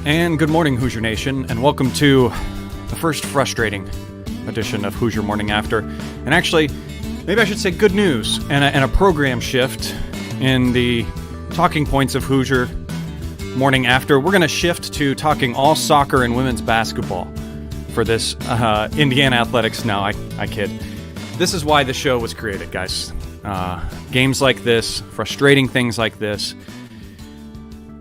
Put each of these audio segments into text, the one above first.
And good morning, Hoosier Nation, and welcome to the first frustrating edition of Hoosier Morning After. And actually, maybe I should say good news and a program shift in the talking points of Hoosier Morning After. We're going to shift to talking all soccer and women's basketball for this Indiana Athletics. No, I kid. This is why the show was created, guys. Games like this, frustrating things like this.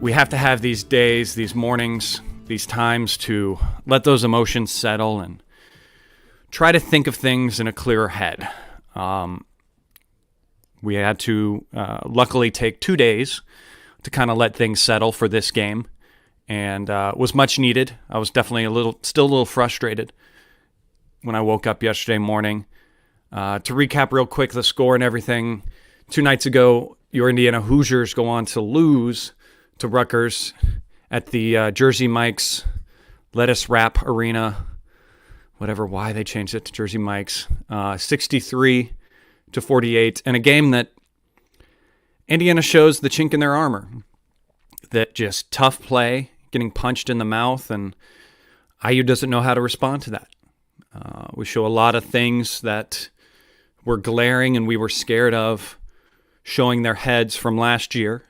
We have to have these days, these mornings, these times to let those emotions settle and try to think of things in a clearer head. We had to luckily take 2 days to kind of let things settle for this game, and it was much needed. I was definitely still a little frustrated when I woke up yesterday morning. To recap real quick the score and everything, 2 nights ago, your Indiana Hoosiers go on to lose to Rutgers at the Jersey Mike's Lettuce Wrap Arena, why they changed it to Jersey Mike's, 63-48, and a game that Indiana shows the chink in their armor, that just tough play, getting punched in the mouth, and IU doesn't know how to respond to that. We show a lot of things that were glaring and we were scared of showing their heads from last year.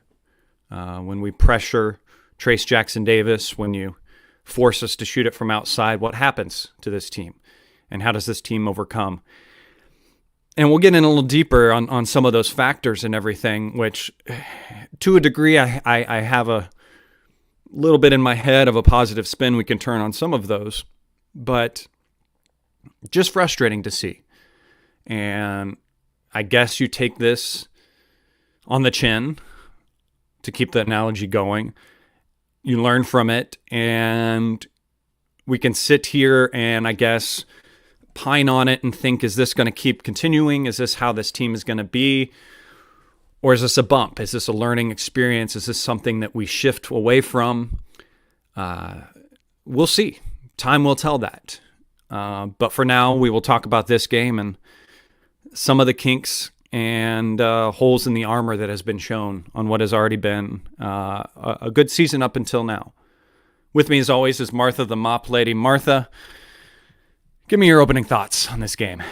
When we pressure Trace Jackson-Davis, when you force us to shoot it from outside, what happens to this team? And how does this team overcome? And we'll get in a little deeper on some of those factors and everything, which to a degree I have a little bit in my head of a positive spin we can turn on some of those, but just frustrating to see. And I guess you take this on the chin, to keep the analogy going. You learn from it, and we can sit here and I guess pine on it and think, is this going to keep continuing? Is this how this team is going to be? Or is this a bump? Is this a learning experience? Is this something that we shift away from? We'll see. Time will tell that. But for now, we will talk about this game and some of the kinks and holes in the armor that has been shown on what has already been a good season up until now. With me, as always, is Martha, the mop lady. Martha, give me your opening thoughts on this game.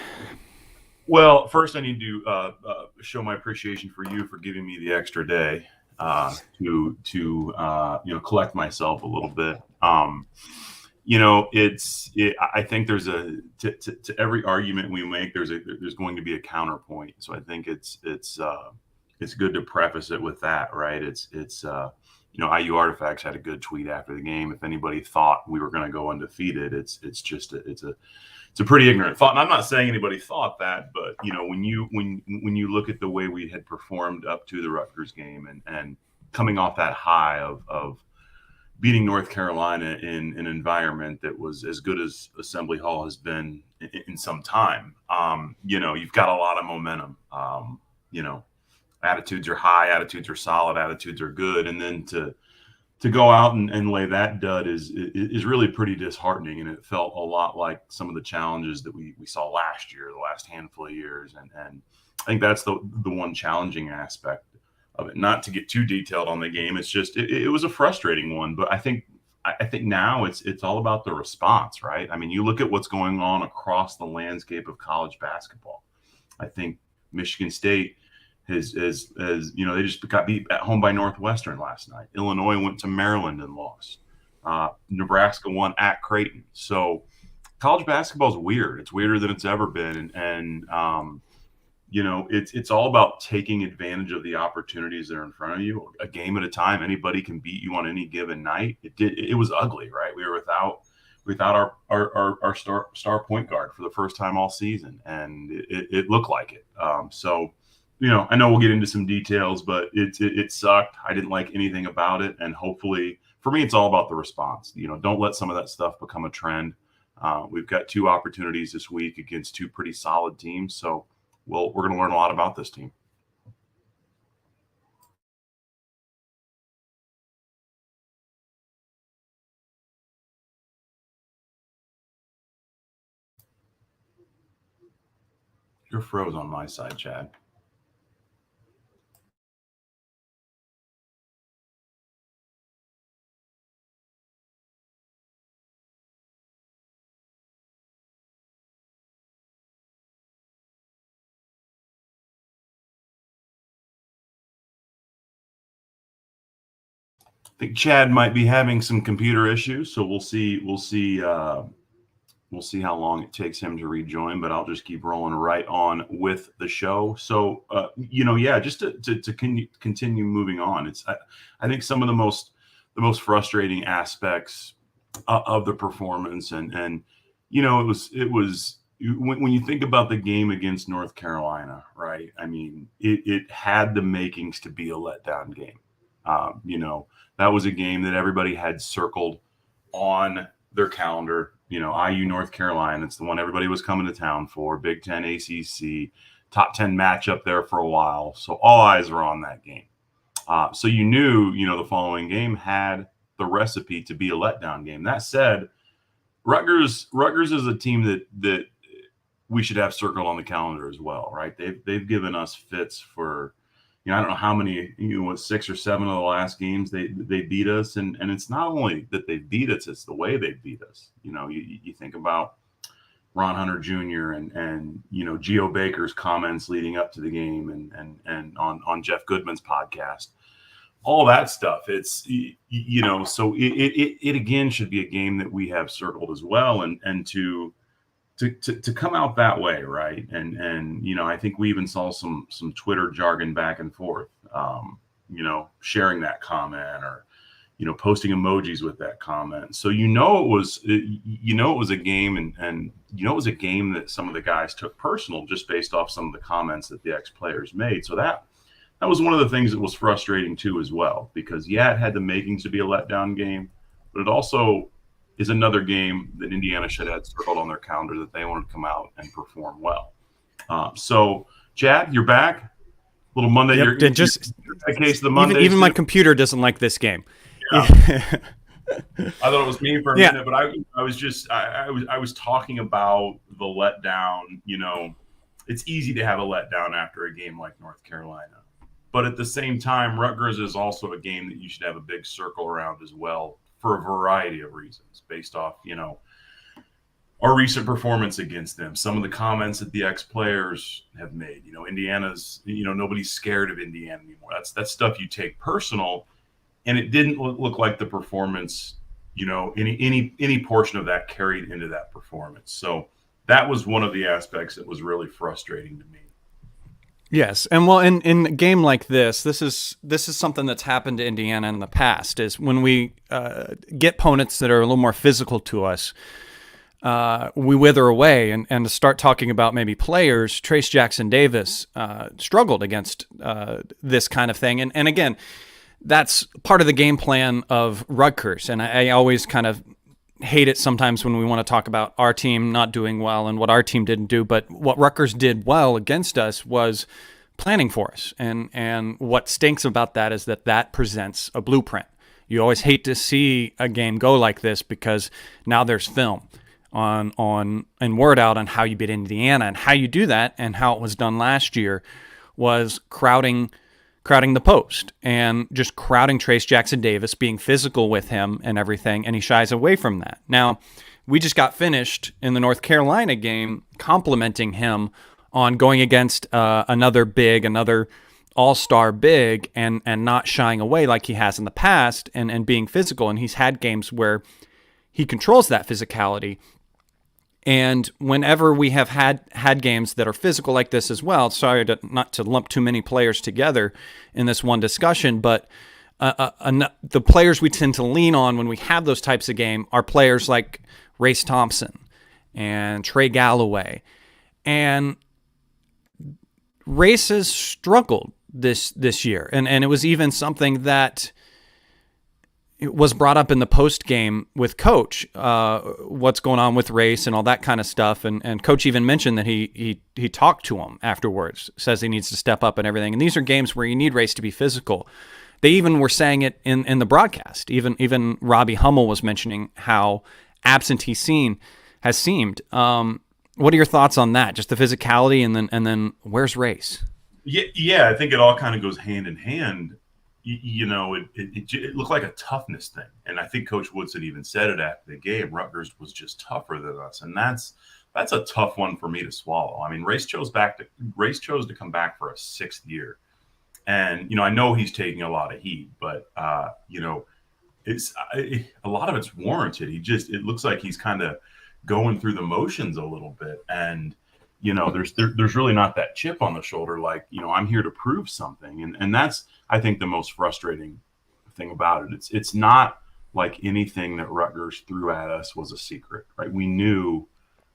Well, first I need to show my appreciation for you for giving me the extra day to collect myself a little bit. I think there's to every argument we make, there's going to be a counterpoint. So I think it's good to preface it with that, right? IU Artifacts had a good tweet after the game. If anybody thought we were going to go undefeated, it's a pretty ignorant thought. And I'm not saying anybody thought that, but when you look at the way we had performed up to the Rutgers game and coming off that high of beating North Carolina in an environment that was as good as Assembly Hall has been in some time, you've got a lot of momentum. Attitudes are high, attitudes are solid, attitudes are good, and then to go out and lay that dud is really pretty disheartening, and it felt a lot like some of the challenges that we saw last year, the last handful of years, and I think that's the one challenging aspect of it. Not to get too detailed on the game, it's just it was a frustrating one, but I think now it's all about the response, right? I mean, you look at what's going on across the landscape of college basketball. I think Michigan State they just got beat at home by Northwestern last night. Illinois went to Maryland and lost. Nebraska won at Creighton. So college basketball is weird. It's weirder than it's ever been, and it's all about taking advantage of the opportunities that are in front of you, a game at a time. Anybody can beat you on any given night. It was ugly, right? We were without our star point guard for the first time all season, and it looked like it. I know we'll get into some details, but it sucked. I didn't like anything about it, and hopefully, for me, it's all about the response. Don't let some of that stuff become a trend. We've got 2 opportunities this week against 2 pretty solid teams, so we're going to learn a lot about this team. You're froze on my side, Chad. think Chad might be having some computer issues, so we'll see. We'll see how long it takes him to rejoin, but I'll just keep rolling right on with the show. So, yeah, just to continue moving on. I think some of the most frustrating aspects of the performance, and it was when you think about the game against North Carolina, right? I mean, it had the makings to be a letdown game. That was a game that everybody had circled on their calendar. IU North Carolina. It's the one everybody was coming to town for. Big Ten, ACC, top 10 matchup there for a while. So all eyes were on that game. So you knew, the following game had the recipe to be a letdown game. That said, Rutgers is a team that we should have circled on the calendar as well, right? They've given us fits for, I don't know how many, 6 or 7 of the last games they beat us. And it's not only that they beat us, it's the way they beat us. You think about Ron Hunter Jr. and Geo Baker's comments leading up to the game and on Jeff Goodman's podcast, all that stuff. It's, so it again should be a game that we have circled as well. And to come out that way, right? And I think we even saw some Twitter jargon back and forth, sharing that comment or posting emojis with that comment. So it was a game, and it was a game that some of the guys took personal just based off some of the comments that the ex-players made. So that was one of the things that was frustrating too as well, because it had the makings to be a letdown game, but it also is another game that Indiana should have circled on their calendar that they wanted to come out and perform well. So, Chad, you're back. Little Monday. Yep, you're case of the Monday. Even my computer doesn't like this game. Yeah. I thought it was me for a minute, but I was talking about the letdown. It's easy to have a letdown after a game like North Carolina, but at the same time, Rutgers is also a game that you should have a big circle around as well, for a variety of reasons, based off, our recent performance against them, some of the comments that the ex-players have made. Indiana's, nobody's scared of Indiana anymore. That's stuff you take personal, and it didn't look like the performance, any portion of that carried into that performance. So that was one of the aspects that was really frustrating to me. Yes, and well, in a game like this is something that's happened to Indiana in the past. Is when we get opponents that are a little more physical to us, we wither away. And to start talking about maybe players, Trace Jackson Davis struggled against this kind of thing. And again, that's part of the game plan of Rutgers. And I always kind of hate it sometimes when we want to talk about our team not doing well and what our team didn't do. But what Rutgers did well against us was planning for us. And what stinks about that is that presents a blueprint. You always hate to see a game go like this, because now there's film on and word out on how you beat Indiana, and how you do that, and how it was done last year was crowding the post and just crowding Trace Jackson Davis, being physical with him and everything, and he shies away from that. Now, we just got finished in the North Carolina game complimenting him on going against another all-star big, and not shying away like he has in the past, and being physical. And he's had games where he controls that physicality. And whenever we have had games that are physical like this as well, sorry not to lump too many players together in this one discussion, but the players we tend to lean on when we have those types of game are players like Race Thompson and Trey Galloway. And Race has struggled this year. And it was even something that it was brought up in the post game with Coach, what's going on with Race and all that kind of stuff. And Coach even mentioned that he talked to him afterwards, says he needs to step up and everything. And these are games where you need Race to be physical. They even were saying it in the broadcast. Even Robbie Hummel was mentioning how absent has seemed. What are your thoughts on that? Just the physicality, and then where's Race? Yeah, I think it all kind of goes hand in hand. It looked like a toughness thing. And I think Coach Woodson even said it after the game. Rutgers was just tougher than us. And that's a tough one for me to swallow. I mean, Race chose to come back for a 6th year. And, I know he's taking a lot of heat, but, a lot of it's warranted. It looks like he's kind of going through the motions a little bit, and there's really not that chip on the shoulder, like, I'm here to prove something, and that's, I think, the most frustrating thing about it. It's not like anything that Rutgers threw at us was a secret, right? We knew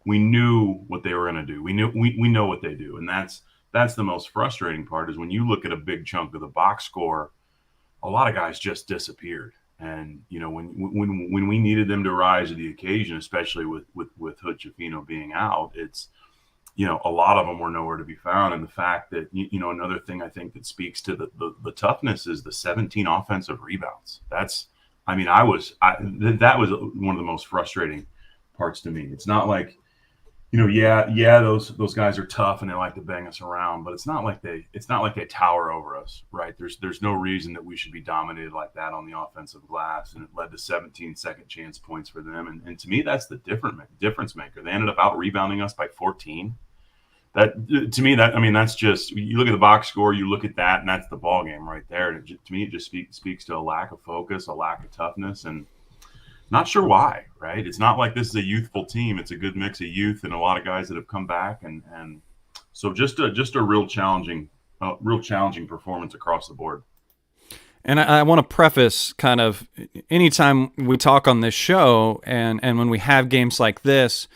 what they were going to do. We know what they do, and that's the most frustrating part, is when you look at a big chunk of the box score, a lot of guys just disappeared. And when we needed them to rise to the occasion, especially with Hood being out, it's a lot of them were nowhere to be found. And the fact that another thing I think that speaks to the toughness is the 17 offensive rebounds. That was one of the most frustrating parts to me. It's not like, those guys are tough and they like to bang us around, but it's not like they tower over us, right? There's no reason that we should be dominated like that on the offensive glass, and it led to 17 second chance points for them. And to me, that's the difference maker. They ended up out rebounding us by 14. That's just, you look at the box score, you look at that, and that's the ball game right there. And to me, it just speaks to a lack of focus, a lack of toughness, and not sure why, right? It's not like this is a youthful team. It's a good mix of youth and a lot of guys that have come back, and so just a real challenging performance across the board. And I want to preface, kind of, anytime we talk on this show, and when we have games like this,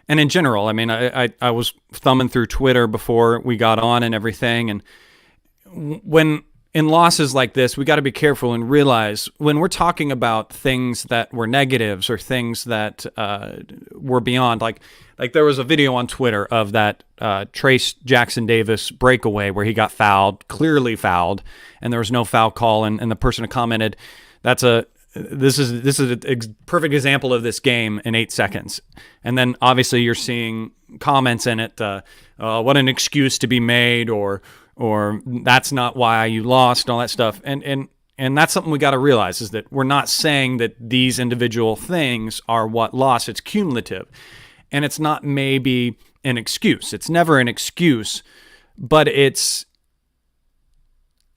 and in general, I was thumbing through Twitter before we got on and everything, and when in losses like this, we got to be careful and realize when we're talking about things that were negatives or things that were beyond, like there was a video on Twitter of that Trace Jackson Davis breakaway where he got clearly fouled, and there was no foul call, and the person who commented, this is a perfect example of this game in 8 seconds. And then obviously you're seeing comments in it, what an excuse to be made, or that's not why you lost, and all that stuff. And that's something we got to realize, is that we're not saying that these individual things are what lost. It's cumulative. And it's not maybe an excuse. It's never an excuse, but it's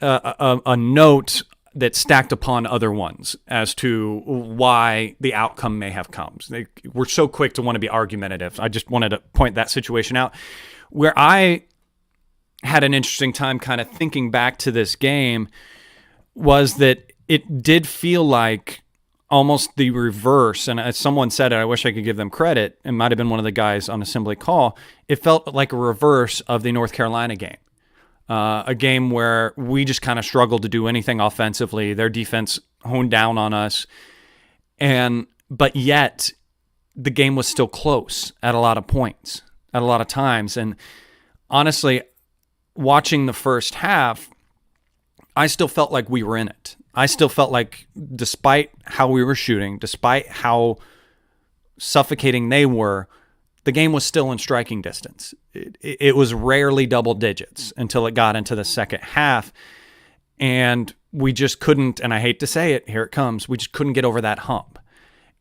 a note that's stacked upon other ones as to why the outcome may have come. We're so quick to want to be argumentative. I just wanted to point that situation out. Where I had an interesting time kind of thinking back to this game was that it did feel like almost the reverse. And as someone said it, I wish I could give them credit. It might have been one of the guys on Assembly Call. It felt like a reverse of the North Carolina game. A game where we just kind of struggled to do anything offensively. Their defense honed down on us. But yet the game was still close at a lot of points, at a lot of times. And honestly, watching the first half, I still felt like we were in it. I still felt like, despite how we were shooting, despite how suffocating they were, the game was still in striking distance. It was rarely double digits until it got into the second half. And we just couldn't, and I hate to say it, here it comes, we just couldn't get over that hump.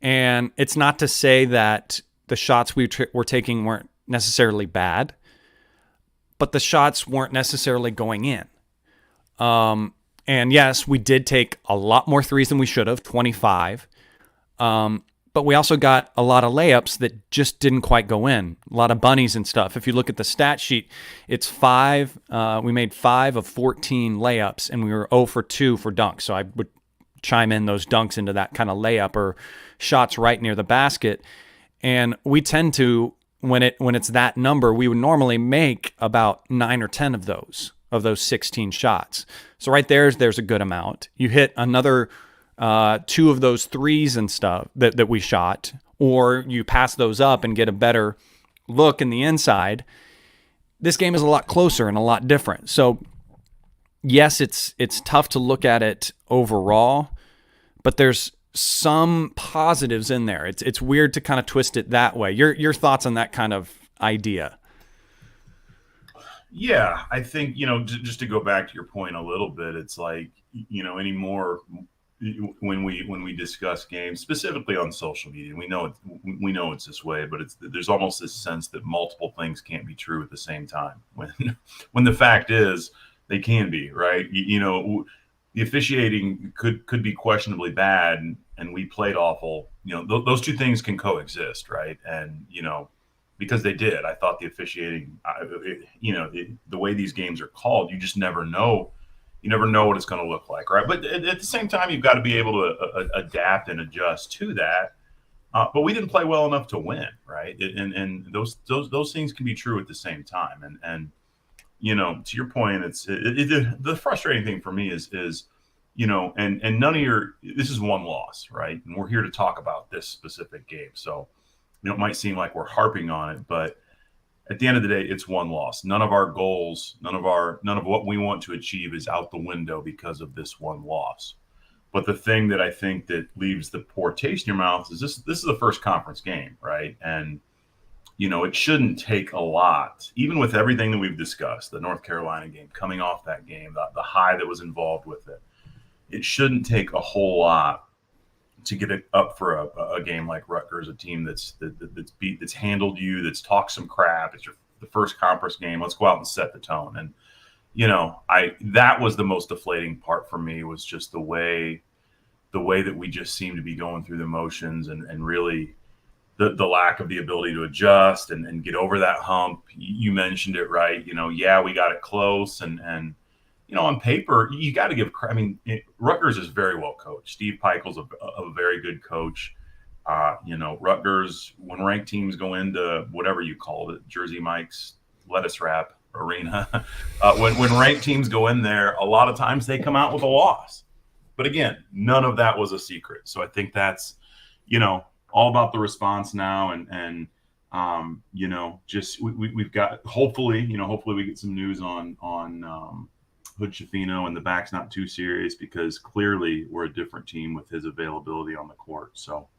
And it's not to say that the shots we were taking weren't necessarily bad, but the shots weren't necessarily going in. And yes, we did take a lot more threes than we should have, 25. But we also got a lot of layups that just didn't quite go in. A lot of bunnies and stuff. If you look at the stat sheet, it's 5. We made 5 of 14 layups, and we were 0 for 2 for dunks. So I would chime in those dunks into that kind of layup or shots right near the basket. And we tend to, when it's that number, we would normally make about 9 or 10 of those 16 shots. So right there's a good amount. You hit another 2 of those threes and stuff that we shot, or you pass those up and get a better look in the inside. This game is a lot closer and a lot different. So yes, it's tough to look at it overall, but there's some positives in there. It's weird to kind of twist it that way. Your thoughts on that kind of idea? Yeah, I think, just to go back to your point a little bit, it's like, anymore when we discuss games, specifically on social media, we know it's this way, but there's almost this sense that multiple things can't be true at the same time, when the fact is they can be, right? the officiating could be questionably bad, and we played awful. Those two things can coexist, right? And because they did, I thought the officiating, the way these games are called, you just never know. You never know what it's going to look like, right? But at the same time, you've got to be able to adapt and adjust to that. But we didn't play well enough to win, right? And those things can be true at the same time. And to your point, the frustrating thing for me is and none of this is one loss, right? And we're here to talk about this specific game, so it might seem like we're harping on it, but at the end of the day, it's one loss. None of our goals, none of what we want to achieve is out the window because of this one loss. But the thing that I think that leaves the poor taste in your mouth is this is the first conference game, right? And it shouldn't take a lot, even with everything that we've discussed, the North Carolina game, coming off that game, the high that was involved with it. It shouldn't take a whole lot to get it up for a game like Rutgers, a team that's handled you, that's talked some crap. It's the first conference game. Let's go out and set the tone. And that was the most deflating part for me, was just the way that we just seemed to be going through the motions, and really the lack of the ability to adjust and get over that hump. You mentioned it, right? We got it close, and on paper, you got to give. I mean, Rutgers is very well coached. Steve Peichel's a very good coach. Rutgers, when ranked teams go into whatever you call it, Jersey Mike's lettuce wrap arena, when ranked teams go in there, a lot of times they come out with a loss. But again, none of that was a secret. So I think that's, all about the response now, and just we've got, hopefully we get some news on Hood Schifino, and the back's not too serious, because clearly we're a different team with his availability on the court. So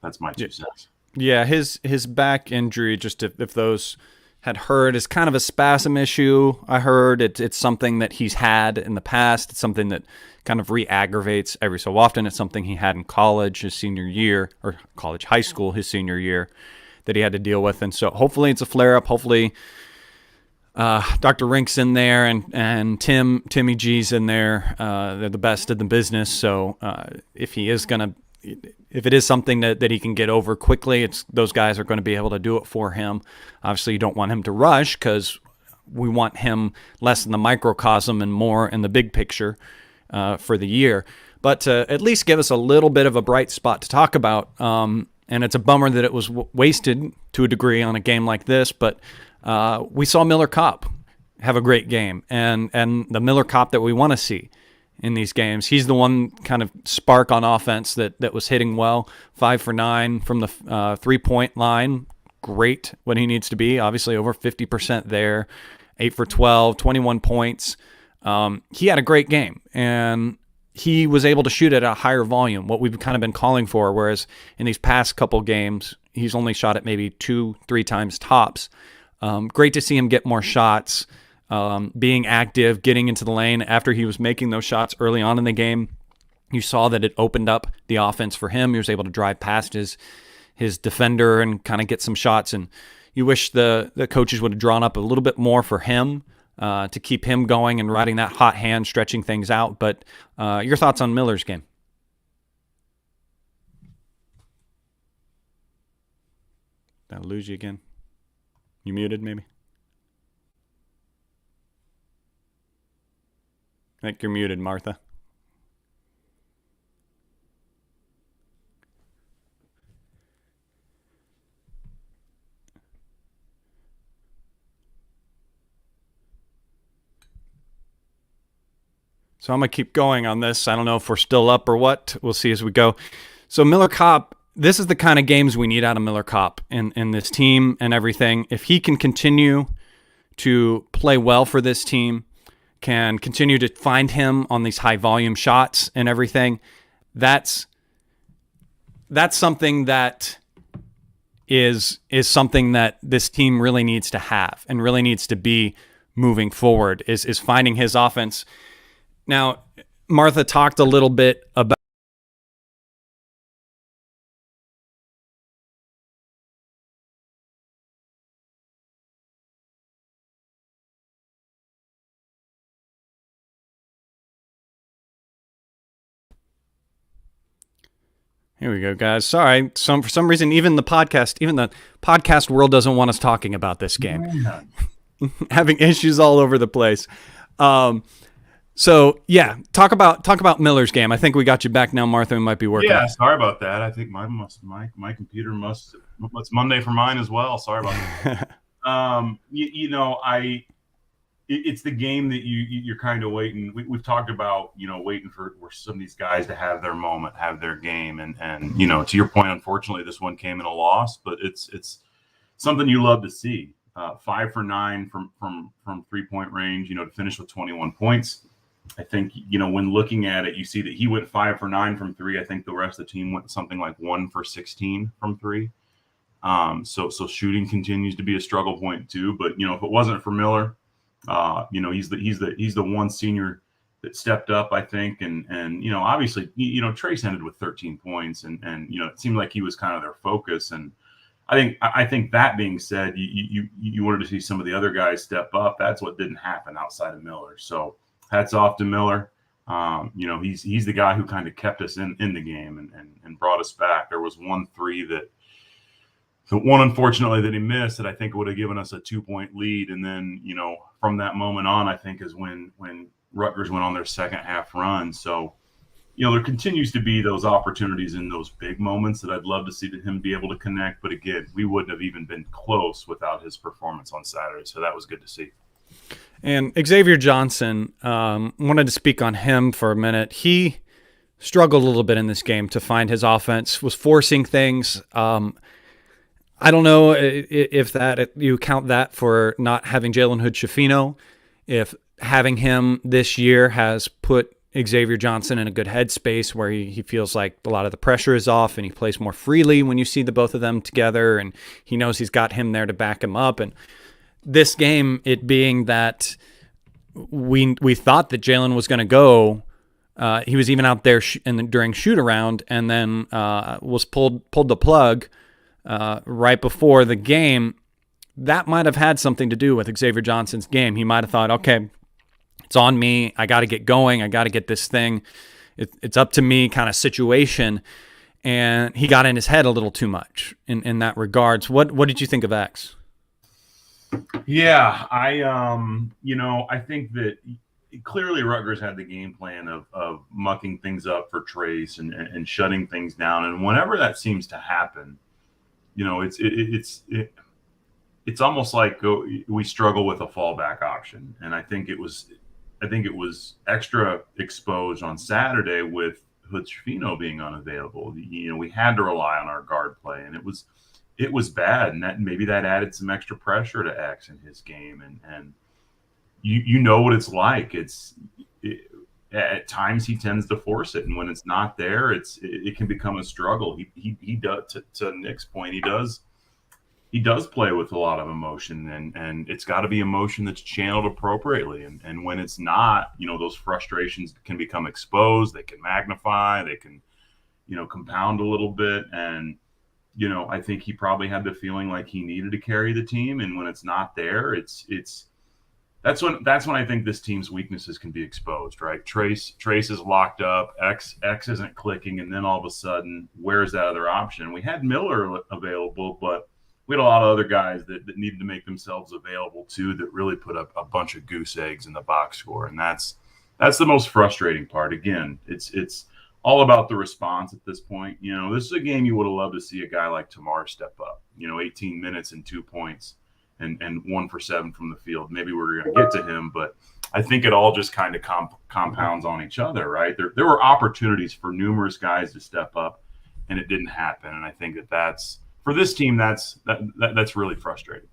that's my 2 cents. Yeah, his back injury, just if those had heard, is kind of a spasm issue. I heard it's something that he's had in the past. It's something that kind of re-aggravates every so often. It's something he had in college his senior year, or high school his senior year, that he had to deal with. And so hopefully it's a flare-up. Hopefully Dr. Rink's in there, and Timmy G's in there. They're the best in the business. So if it is something that he can get over quickly, those guys are going to be able to do it for him. Obviously, you don't want him to rush, because we want him less in the microcosm and more in the big picture for the year. But to at least give us a little bit of a bright spot to talk about, and it's a bummer that it was wasted to a degree on a game like this, but we saw Miller Kopp have a great game, and the Miller Kopp that we want to see in these games. He's the one kind of spark on offense that was hitting well. 5 for 9 from the 3-point line. Great when he needs to be. Obviously over 50% there. 8 for 12, 21 points. He had a great game, and he was able to shoot at a higher volume, what we've kind of been calling for, whereas in these past couple games, he's only shot it maybe 2-3 times tops. Great to see him get more shots. Being active, getting into the lane after he was making those shots early on in the game. You saw that it opened up the offense for him. He was able to drive past his defender and kind of get some shots. And you wish the coaches would have drawn up a little bit more for him to keep him going and riding that hot hand, stretching things out. But your thoughts on Miller's game? Did I lose you again? You muted, maybe? I think you're muted, Martha. So I'm going to keep going on this. I don't know if we're still up or what. We'll see as we go. So Miller Kopp, this is the kind of games we need out of Miller Kopp in this team and everything. If he can continue to play well for this team, can continue to find him on these high volume shots and everything, that's something that is something that this team really needs to have and really needs to be moving forward, is finding his offense. Now, Martha talked a little bit about Here we go, guys. Sorry, for some reason, even the podcast world doesn't want us talking about this game. Having issues all over the place. So yeah, talk about Miller's game. I think we got you back now, Martha. We might be working. Yeah, sorry about that. I think my computer it's Monday for mine as well. Sorry about that. It's the game that you're kind of waiting. We've talked about, waiting for some of these guys to have their moment, have their game. And to your point, unfortunately, this one came in a loss, but it's something you love to see. 5 for 9 from 3-point range, to finish with 21 points. I think, when looking at it, you see that he went 5 for 9 from 3. I think the rest of the team went something like 1 for 16 from 3. So shooting continues to be a struggle point too. But, if it wasn't for Miller, he's the one senior that stepped up, I think. And obviously, Trace ended with 13 points and it seemed like he was kind of their focus. And I think that being said, you wanted to see some of the other guys step up. That's what didn't happen outside of Miller. So hats off to Miller. He's the guy who kind of kept us in the game and brought us back. There was 1-3 the one, unfortunately, that he missed that I think would have given us a 2-point lead. And then, from that moment on, I think is when Rutgers went on their second half run. So, there continues to be those opportunities in those big moments that I'd love to see him be able to connect. But again, we wouldn't have even been close without his performance on Saturday. So that was good to see. And Xavier Johnson, wanted to speak on him for a minute. He struggled a little bit in this game to find his offense, was forcing things. I don't know if you count that for not having Jalen Hood-Schifino, if having him this year has put Xavier Johnson in a good headspace where he feels like a lot of the pressure is off and he plays more freely when you see the both of them together, and he knows he's got him there to back him up. And this game, it being that we thought that Jalen was going to go, he was even out there during shoot around, and then was pulled the plug right before the game. That might have had something to do with Xavier Johnson's game. He might have thought, okay, it's on me. I got to get going. I got to get this thing. It's up to me kind of situation. And he got in his head a little too much in that regards. What did you think of X? Yeah, I think that clearly Rutgers had the game plan of mucking things up for Trace and shutting things down. And whenever that seems to happen, it's almost like we struggle with a fallback option. And I think it was extra exposed on Saturday with Hood-Schifino being unavailable. We had to rely on our guard play, and it was bad, and that added some extra pressure to X in his game. And you know what it's like. At times he tends to force it, and when it's not there, it can become a struggle. He does, to Nick's point, he does play with a lot of emotion, and it's got to be emotion that's channeled appropriately. And when it's not, those frustrations can become exposed. They can magnify. They can, compound a little bit. And I think he probably had the feeling like he needed to carry the team, and when it's not there, that's when I think this team's weaknesses can be exposed, right? Trace is locked up, X isn't clicking, and then all of a sudden, where's that other option? We had Miller available, but we had a lot of other guys that needed to make themselves available too, that really put up a bunch of goose eggs in the box score, and that's the most frustrating part. Again, it's all about the response at this point. This is a game you would have loved to see a guy like Tamar step up. 18 minutes and 2 points. And 1 for 7 from the field. Maybe we're going to get to him, but I think it all just kind of compounds on each other, right? There were opportunities for numerous guys to step up, and it didn't happen. And I think that's for this team, that's really frustrating.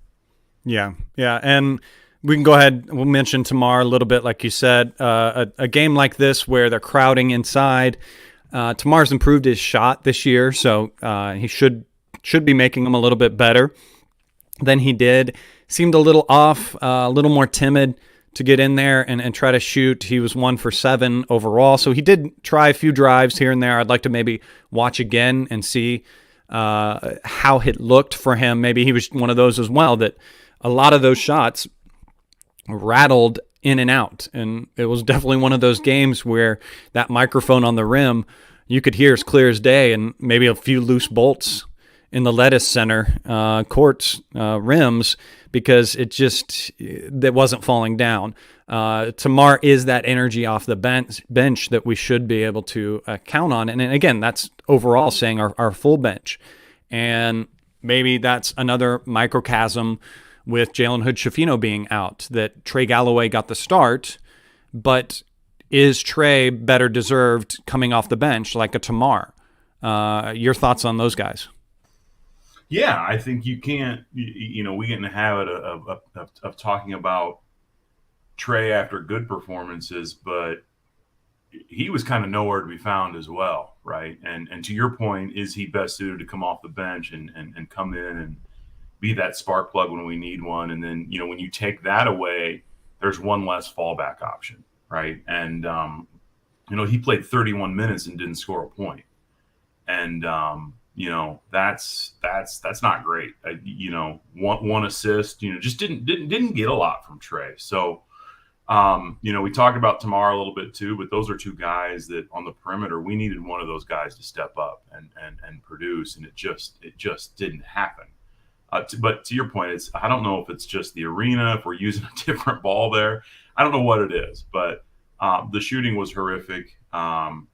Yeah, and we can go ahead. We'll mention Tamar a little bit, like you said. A game like this where they're crowding inside. Tamar's improved his shot this year, so he should be making them a little bit better than he did. Seemed a little off, a little more timid to get in there and try to shoot. He was 1 for 7 overall, so he did try a few drives here and there. I'd like to maybe watch again and see how it looked for him. Maybe he was one of those as well, that a lot of those shots rattled in and out, and it was definitely one of those games where that microphone on the rim, you could hear as clear as day, and maybe a few loose bolts in the lettuce center courts rims, because that wasn't falling down. Tamar is that energy off the bench that we should be able to count on. And again, that's overall saying our full bench. And maybe that's another microcosm with Jalen Hood-Schifino being out, that Trey Galloway got the start, but is Trey better deserved coming off the bench like a Tamar? Your thoughts on those guys? Yeah, I think you can't, we get in the habit of talking about Trey after good performances, but he was kind of nowhere to be found as well, right? And to your point, is he best suited to come off the bench and come in and be that spark plug when we need one? And then, when you take that away, there's one less fallback option, right? And, he played 31 minutes and didn't score a point. And, that's not great. One assist, just didn't get a lot from Trey. So, we talked about Tamar a little bit too, but those are two guys that on the perimeter, we needed one of those guys to step up and produce, and it just didn't happen. But to your point, I don't know if it's just the arena, if we're using a different ball there. I don't know what it is, but the shooting was horrific. And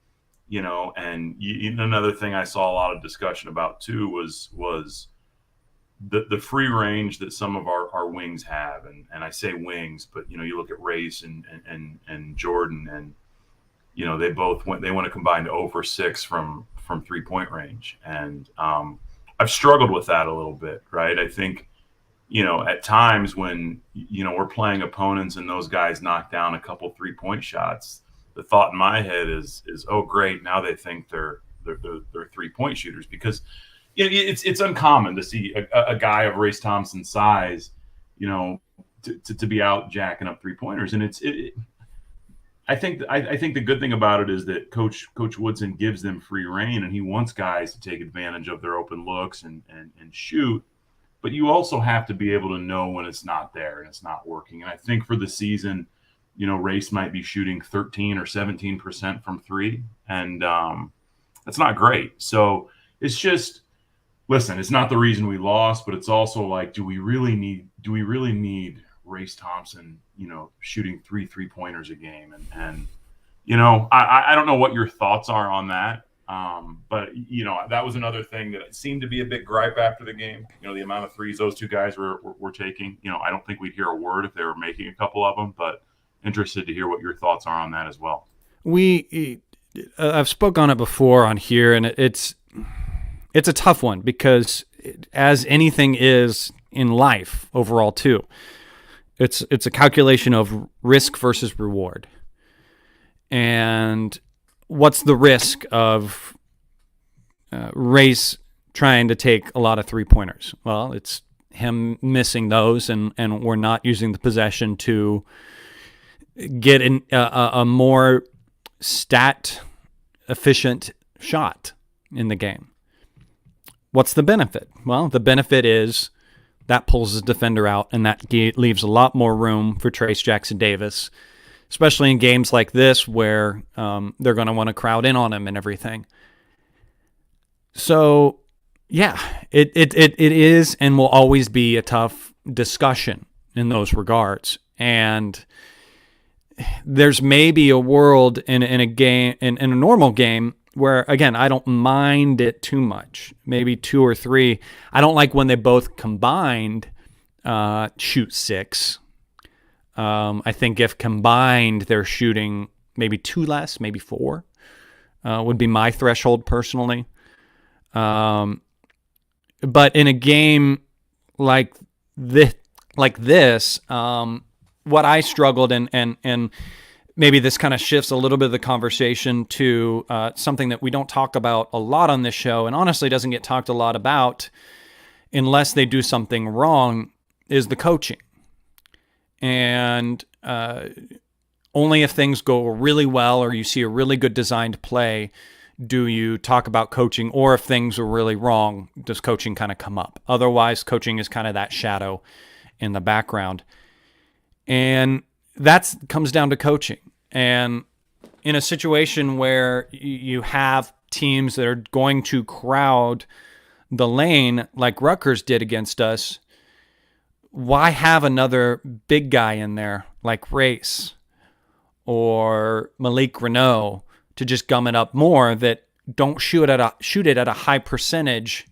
another thing I saw a lot of discussion about too was the free range that some of our wings have, and I say wings, but you look at Race and Jordan, and they went a combined 0 for 6 from 3-point range, and I've struggled with that a little bit, right? I think at times when we're playing opponents and those guys knock down a couple 3-point shots, the thought in my head is oh great, now they think they're 3-point shooters, because it's uncommon to see a guy of Race Thompson's size, to be out jacking up 3-pointers. And I think the good thing about it is that Coach Woodson gives them free reign, and he wants guys to take advantage of their open looks and shoot. But you also have to be able to know when it's not there and it's not working. And I think for the season, Race might be shooting 13 or 17% from 3, and that's not great. So it's just, listen, it's not the reason we lost, but it's also like, do we really need Race Thompson, shooting 3-pointers a game? And I don't know what your thoughts are on that. But that was another thing that seemed to be a big gripe after the game. The amount of threes those two guys were taking. I don't think we'd hear a word if they were making a couple of them, but interested to hear what your thoughts are on that as well. I've spoke on it before on here, and it's a tough one, because as anything is in life overall too, it's a calculation of risk versus reward. And what's the risk of Race trying to take a lot of 3-pointers? Well, it's him missing those, and we're not using the possession to get a more stat-efficient shot in the game. What's the benefit? Well, the benefit is that pulls his defender out, and that leaves a lot more room for Trace Jackson-Davis, especially in games like this where they're going to want to crowd in on him and everything. So, yeah, it is and will always be a tough discussion in those regards. And there's maybe a world in a game, in a normal game, where, again, I don't mind it too much. Maybe 2 or 3. I don't like when they both combined shoot 6. I think if combined they're shooting maybe 2 less, maybe 4, would be my threshold personally. But in a game like this, what I struggled and maybe this kind of shifts a little bit of the conversation to something that we don't talk about a lot on this show, and honestly doesn't get talked a lot about unless they do something wrong, is the coaching. And only if things go really well or you see a really good designed play do you talk about coaching, or if things are really wrong, does coaching kind of come up. Otherwise, coaching is kind of that shadow in the background. And that comes down to coaching. And in a situation where you have teams that are going to crowd the lane like Rutgers did against us, why have another big guy in there like Race or Malik Renault to just gum it up more that don't shoot it at a high percentage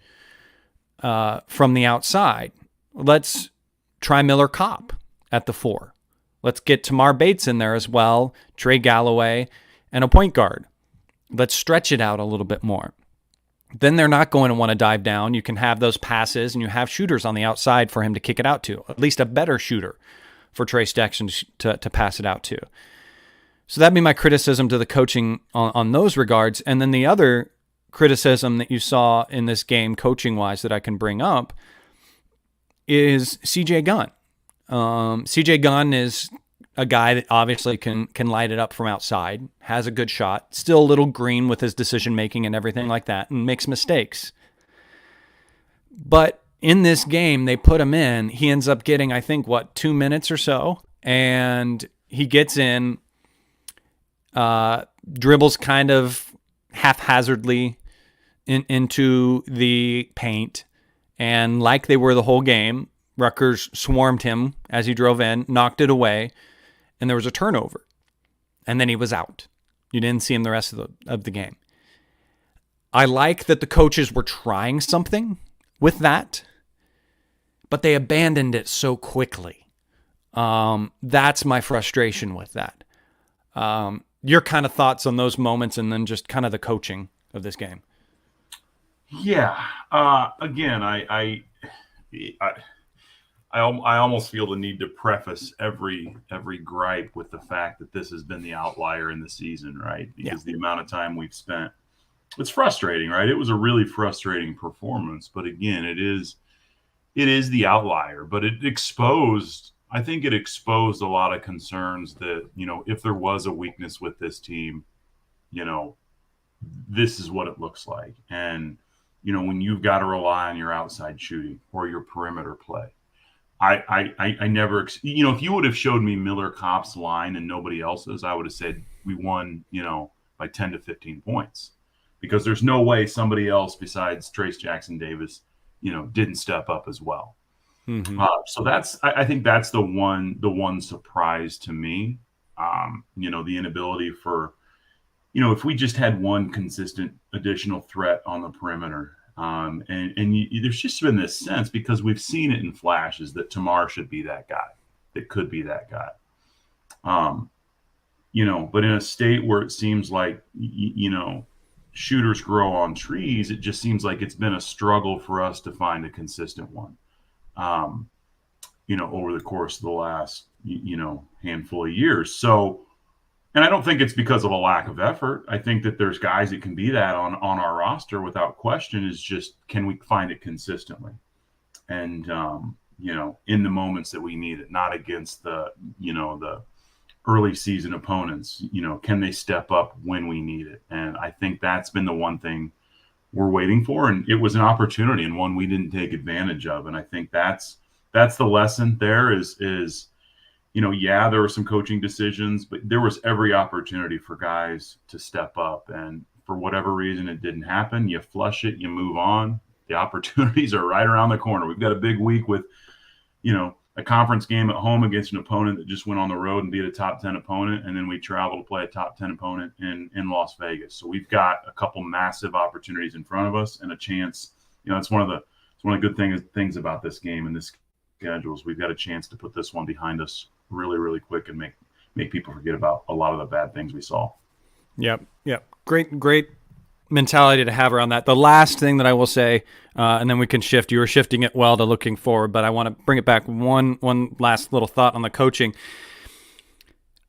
from the outside? Let's try Miller Kopp at the 4. Let's get Tamar Bates in there as well, Trey Galloway, and a point guard. Let's stretch it out a little bit more. Then they're not going to want to dive down. You can have those passes, and you have shooters on the outside for him to kick it out to, at least a better shooter for Trace Jackson to pass it out to. So that'd be my criticism to the coaching on those regards. And then the other criticism that you saw in this game, coaching-wise, that I can bring up is C.J. Gunn. C.J. Gunn is a guy that obviously can light it up from outside, has a good shot, still a little green with his decision-making and everything like that, and makes mistakes. But in this game, they put him in. He ends up getting, I think, 2 minutes or so, and he gets in, dribbles kind of haphazardly into the paint, and like they were the whole game, Rutgers swarmed him as he drove in, knocked it away, and there was a turnover. And then he was out. You didn't see him the rest of the game. I like that the coaches were trying something with that, but they abandoned it so quickly. That's my frustration with that. Your kind of thoughts on those moments and then just kind of the coaching of this game. Yeah. Again, I almost feel the need to preface every gripe with the fact that this has been the outlier in the season, right? Because the amount of time we've spent, it's frustrating, right? It was a really frustrating performance, but again, it is the outlier. But I think it exposed a lot of concerns that, if there was a weakness with this team, this is what it looks like. And, when you've got to rely on your outside shooting or your perimeter play, I never, if you would have showed me Miller Kopp's line and nobody else's, I would have said we won, by 10 to 15 points, because there's no way somebody else besides Trace Jackson Davis, didn't step up as well. Mm-hmm. So I think that's the one surprise to me. The inability for, if we just had one consistent additional threat on the perimeter. There's just been this sense, because we've seen it in flashes, that Tamar should be that guy, that could be that guy. But in a state where it seems like, shooters grow on trees, it just seems like it's been a struggle for us to find a consistent one, over the course of the last, handful of years. So, and I don't think it's because of a lack of effort. I think that there's guys that can be that on our roster without question. Is just, can we find it consistently? And, in the moments that we need it, not against the early season opponents, can they step up when we need it? And I think that's been the one thing we're waiting for. And it was an opportunity, and one we didn't take advantage of. And I think that's the lesson there is, there were some coaching decisions, but there was every opportunity for guys to step up. And for whatever reason, it didn't happen. You flush it, you move on. The opportunities are right around the corner. We've got a big week with, a conference game at home against an opponent that just went on the road and beat a top 10 opponent. And then we travel to play a top 10 opponent in Las Vegas. So we've got a couple massive opportunities in front of us and a chance. It's one of the good things about this game and this schedule is we've got a chance to put this one behind us really, really quick and make people forget about a lot of the bad things we saw. Yep. Great mentality to have around that. The last thing that I will say, and then we can shift. You were shifting it well to looking forward, but I want to bring it back. One last little thought on the coaching.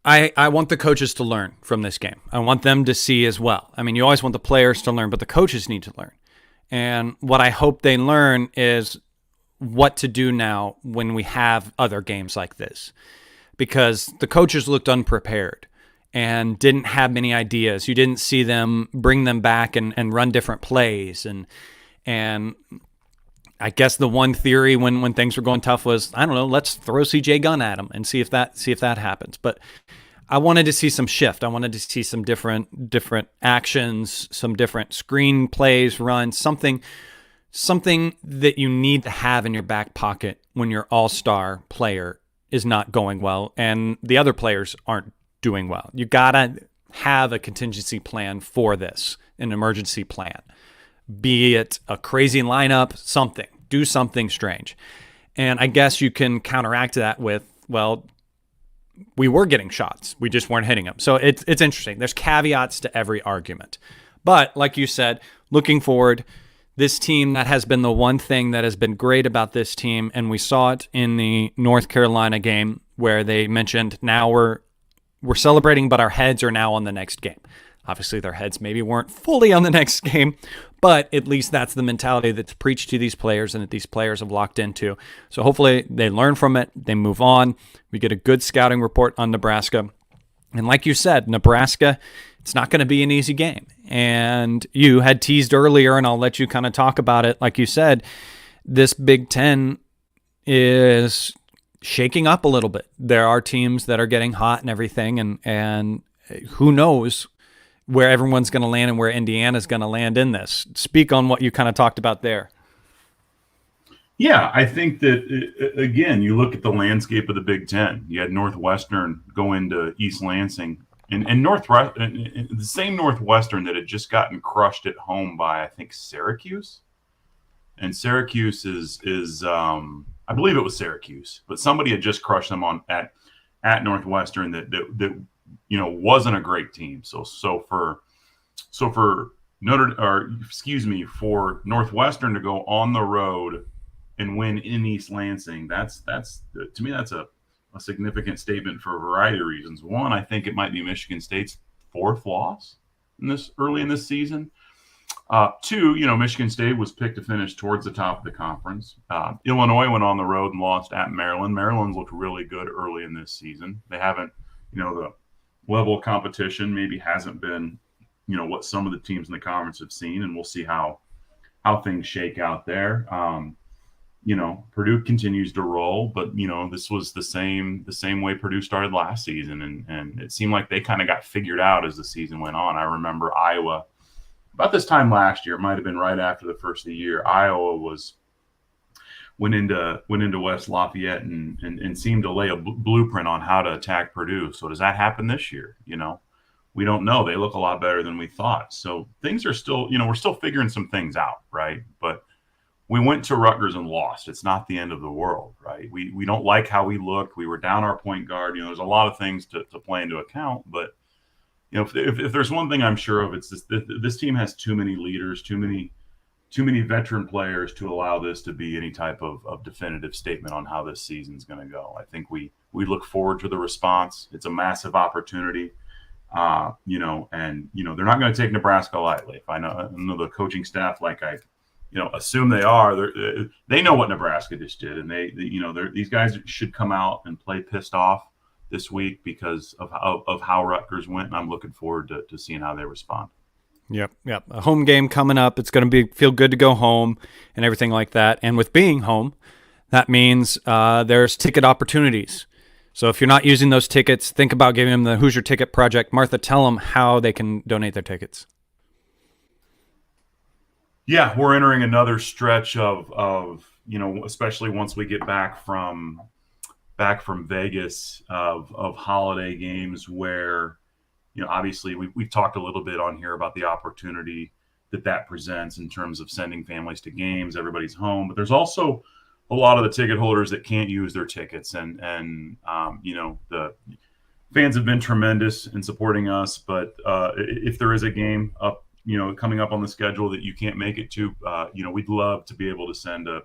I want the coaches to learn from this game. I want them to see as well. I mean, you always want the players to learn, but the coaches need to learn. And what I hope they learn is what to do now when we have other games like this. Because the coaches looked unprepared and didn't have many ideas. You didn't see them bring them back and run different plays. And I guess the one theory when things were going tough was, I don't know, let's throw C.J. Gunn at him and see if that happens. But I wanted to see some shift. I wanted to see some different actions, some different screen plays, runs, something that you need to have in your back pocket when your all-star player is not going well and the other players aren't doing well. You gotta have a contingency plan for this, an emergency plan. Be it a crazy lineup, something. Do something strange. And I guess you can counteract that with, well, we were getting shots. We just weren't hitting them. So it's interesting. There's caveats to every argument. But like you said, looking forward, this team, that has been the one thing that has been great about this team, and we saw it in the North Carolina game where they mentioned now we're celebrating, but our heads are now on the next game. Obviously, their heads maybe weren't fully on the next game, but at least that's the mentality that's preached to these players and that these players have locked into. So hopefully they learn from it, they move on. We get a good scouting report on Nebraska. And like you said, Nebraska, it's not going to be an easy game. And you had teased earlier, and I'll let you kind of talk about it. Like you said, this Big Ten is shaking up a little bit. There are teams that are getting hot and everything, and who knows where everyone's going to land and where Indiana's going to land in this. Speak on what you kind of talked about there. Yeah, I think that, again, you look at the landscape of the Big Ten. You had Northwestern go into East Lansing, and the same Northwestern that had just gotten crushed at home by, I think, Syracuse. And Syracuse is I believe it was Syracuse, but somebody had just crushed them at Northwestern that wasn't a great team. So for Northwestern to go on the road and win in East Lansing, that's to me that's a significant statement for a variety of reasons. One, I think it might be Michigan State's fourth loss early in this season. Two, Michigan State was picked to finish towards the top of the conference. Illinois went on the road and lost at Maryland. Maryland's looked really good early in this season. They haven't, the level of competition maybe hasn't been, what some of the teams in the conference have seen, and we'll see how things shake out there. Purdue continues to roll, but this was the same way Purdue started last season, and it seemed like they kind of got figured out as the season went on. I remember Iowa about this time last year, it might have been right after the first of the year. Iowa went into West Lafayette and seemed to lay a blueprint on how to attack Purdue. So does that happen this year? We don't know. They look a lot better than we thought. So things are still, we're still figuring some things out, right? But we went to Rutgers and lost. It's not the end of the world, right? We don't like how we looked. We were down our point guard. There's a lot of things to play into account. But, if there's one thing I'm sure of, it's this team has too many leaders, too many veteran players to allow this to be any type of definitive statement on how this season's going to go. I think we look forward to the response. It's a massive opportunity, and they're not going to take Nebraska lightly. If I know the coaching staff, like I assume they are. They know what Nebraska just did, and these guys should come out and play pissed off this week because of how Rutgers went, and I'm looking forward to seeing how they respond. Yep. A home game coming up. It's going to feel good to go home and everything like that. And with being home, that means there's ticket opportunities. So if you're not using those tickets, think about giving them the Hoosier Ticket Project. Martha, tell them how they can donate their tickets. Yeah, we're entering another stretch of especially once we get back from Vegas of holiday games where, obviously we've talked a little bit on here about the opportunity that presents in terms of sending families to games. Everybody's home, but there's also a lot of the ticket holders that can't use their tickets, and the fans have been tremendous in supporting us. But if there is a game up, coming up on the schedule that you can't make it to, we'd love to be able to send a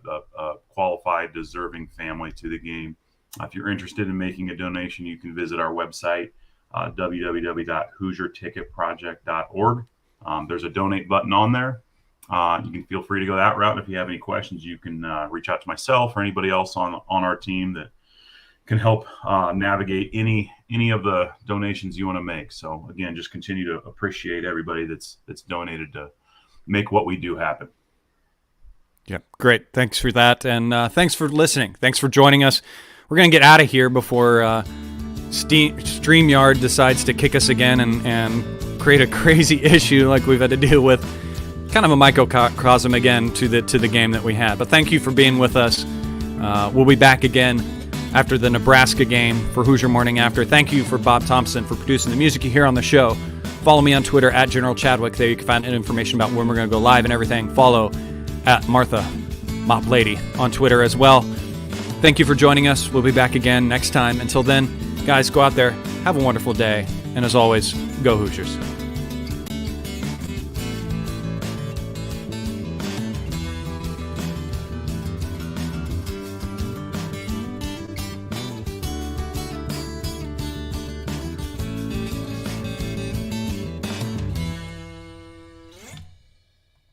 qualified, deserving family to the game. If you're interested in making a donation, you can visit our website, www.hoosierticketproject.org. There's a donate button on there. You can feel free to go that route. And if you have any questions, you can reach out to myself or anybody else on our team that can help navigate any of the donations you want to make. So again, just continue to appreciate everybody that's donated to make what we do happen. Yeah, great. Thanks for that. And thanks for listening. Thanks for joining us. We're going to get out of here before StreamYard decides to kick us again and create a crazy issue like we've had to deal with. Kind of a microcosm again to the game that we had. But thank you for being with us. We'll be back again after the Nebraska game for Hoosier Morning After. Thank you for Bob Thompson for producing the music you hear on the show. Follow me on Twitter at General Chadwick. There you can find information about when we're going to go live and everything. Follow at Martha Mop Lady on Twitter as well. Thank you for joining us. We'll be back again next time. Until then, guys, go out there, have a wonderful day, and as always, go Hoosiers.